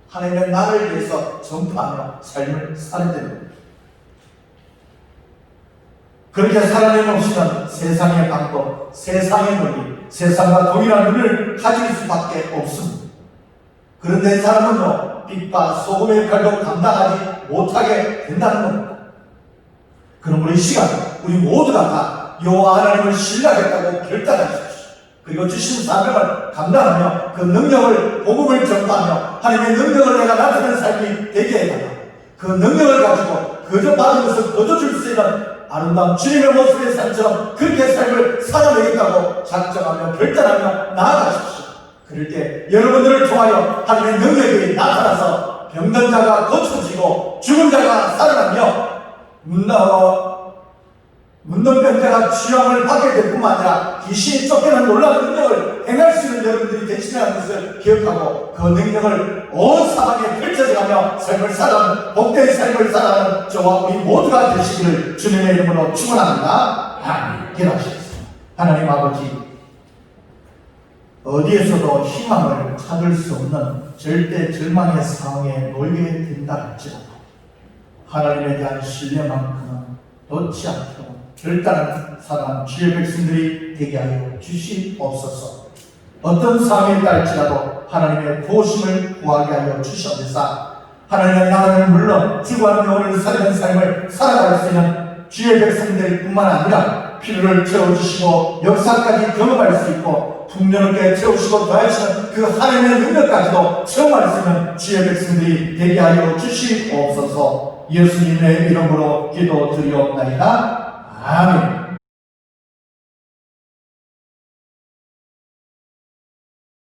하나님의 나를 위해서 전파하며 삶을 살아야 됩니다. 그렇게 살아내는 없이는 세상의 방법, 세상의 논리, 세상과 동일한 눈을 가질 수밖에 없습니다. 그런데 사람은요, 빛과 소금의 역할도 감당하지 못하게 된다는 겁니다. 그럼 우리 시간, 우리 모두가 다 여호와 하나님을 신뢰하겠다고 결단하십시오. 그리고 주신 사명을 감당하며 그 능력을, 복음을 전파하며 하나님의 능력을 내가 나타내는 삶이 되게 해달라. 그 능력을 가지고 거저 받은 것을 거저 줄 수 있는 아름다운 주님의 모습의 삶처럼 그렇게 삶을 살아내겠다고 작정하며 결단하며 나아가십시오. 그럴 때 여러분들을 통하여 하나님의 능력이 나타나서 병든 자가 고쳐지고 죽은 자가 살아나며 문둥 병자가 치유함을 받게 될 뿐만 아니라 귀신이 쫓겨난 놀라운 능력을 행할 수 있는 여러분들이 되시라는 것을 기억하고 그 능력을 온 사방에 펼쳐져가며 삶을 살아가는 복된 삶을 살아가는 저와 우리 모두가 되시기를 주님의 이름으로 축원합니다. 아멘. 기도하시겠습니다. 하나님 아버지, 어디에서도 희망을 찾을 수 없는 절대 절망의 상황에 놓이게 된다 할지라도 하나님에 대한 신뢰만큼은 놓지 않도록 결단하는 사람 주의 백성들이 되게 하여 주시옵소서. 어떤 상황에 딸지라도 하나님의 도우심을 구하게 하여 주시옵소서. 하나님의 나라는 물론 지구한 영혼을 살리는 삶을 살아갈 수 있는 주의 백성들 뿐만 아니라 필요를 채워주시고 역사까지 경험할 수 있고 풍요롭게 채우시고 더하시는 그 하나님의 능력까지도 체험할 수 있는 주의 백성들이 되게 하여 주시옵소서. 예수님의 이름으로 기도드리옵나이다. 아멘.